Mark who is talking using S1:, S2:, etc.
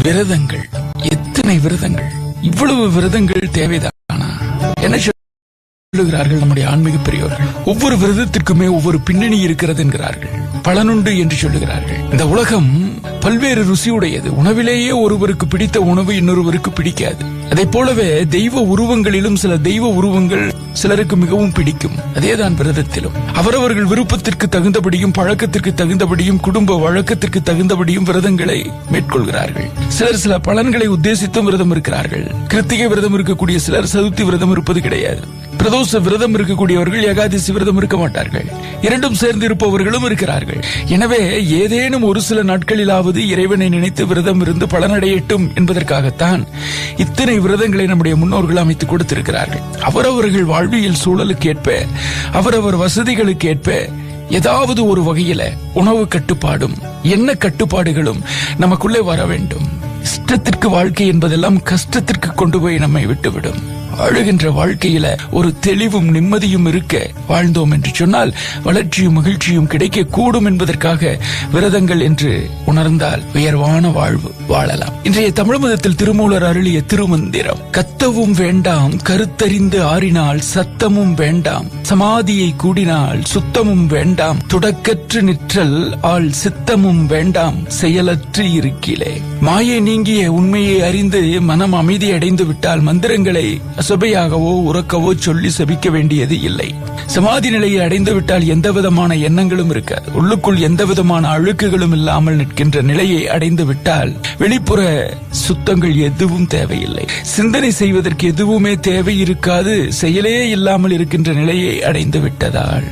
S1: விரதங்கள், எத்தனை விரதங்கள்! இவ்வளவு விரதங்கள் தேவைதானா? என்ன சொல்லுகிறார்கள் நம்முடைய ஆன்மீக பெரியோர்கள்? ஒவ்வொரு விரதத்திற்குமே ஒவ்வொரு பின்னணி இருக்கிறது என்கிறார்கள். பலனுண்டு என்று சொல்லுகிறார்கள். இந்த உலகம் பல்வேறு ருசியுடையது. உணவிலேயே ஒருவருக்கு பிடித்த உணவு இன்னொருவருக்கு பிடிக்காது. அதை போலவே தெய்வ உருவங்களிலும் சில தெய்வ உருவங்கள் சிலருக்கு மிகவும் பிடிக்கும். அதேதான் விரதத்திலும் அவரவர்கள் விருப்பத்திற்கு தகுந்தபடியும் பழக்கத்திற்கு தகுந்தபடியும் குடும்ப வழக்கத்திற்கு தகுந்தபடியும் விரதங்களை மேற்கொள்கிறார்கள். சிலர் சில பலன்களை உத்தேசித்தும் விரதம் இருக்கிறார்கள். கிருத்திகை விரதம் இருக்கக்கூடிய சிலர் சதுர்த்தி விரதம் இருப்பது கிடையாது. பிரதோஷ விரதம் இருக்கக்கூடியவர்கள் ஏகாதசி விரதம் இருக்க மாட்டார்கள். இரண்டும் சேர்ந்து இருப்பவர்களும் இருக்கிறார்கள். எனவே ஏதேனும் ஒரு சில நாட்களிலாவது இறைவனை நினைத்து விரதம் இருந்து பலனடையட்டும் என்பதற்காகத்தான் இத்தனை விரதங்களை நம்முடைய முன்னோர்கள் அமைத்துக் கொடுத்திருக்கிறார்கள். அவரவர்கள் வாழ்வியல் சூழலுக்கு ஏற்ப, அவரவர் வசதிகளுக்கு ஏற்ப ஏதாவது ஒரு வகையில உணவு கட்டுப்பாடும் என்ன கட்டுப்பாடுகளும் நமக்குள்ளே வர வேண்டும். இஷ்டத்திற்கு வாழ்க்கை என்பதெல்லாம் கஷ்டத்திற்கு கொண்டு போய் நம்மை விட்டுவிடும். வாழுகின்ற வாழ்க்கையில ஒரு தெளிவும் நிம்மதியும் இருக்க வாழ்ந்தோம் என்று சொன்னால் வளர்ச்சியும் மகிழ்ச்சியும் கிடைக்க கூடும் என்பதற்காக விரதங்கள் என்று உணர்ந்தால் உயர்வான வாழ்வு வாழலாம். இன்றைய தமிழ் மதத்தில் திருமூலர் அருளிய திருமந்திரம், கத்தவும் வேண்டாம் கருத்தறிந்து ஆறினால் சத்தமும் வேண்டாம், சமாதியை கூடினால் சுத்தமும் வேண்டாம், துடக்கற்று நிற்றல் ஆள் சித்தமும் வேண்டாம், செயலற்று இருக்கிலே. மாயை நீங்கிய உண்மையை அறிந்து மனம் அமைதி அடைந்து விட்டால் மந்திரங்களை அசபையாகவோ உறக்கவோ சொல்லி செபிக்க வேண்டியது இல்லை. சமாதி நிலையை அடைந்து விட்டால் எந்த விதமான எண்ணங்களும் இருக்காது. உள்ளுக்குள் எந்த விதமான அழுக்குகளும் இல்லாமல் நிற்கின்ற நிலையை அடைந்து விட்டால் வெளிப்புற சுத்தங்கள் எதுவும் தேவையில்லை. சிந்தனை செய்வதற்கு எதுவுமே தேவை இருக்காது. செயலே இல்லாமல் இருக்கின்ற நிலையை அடைந்து விட்டதால்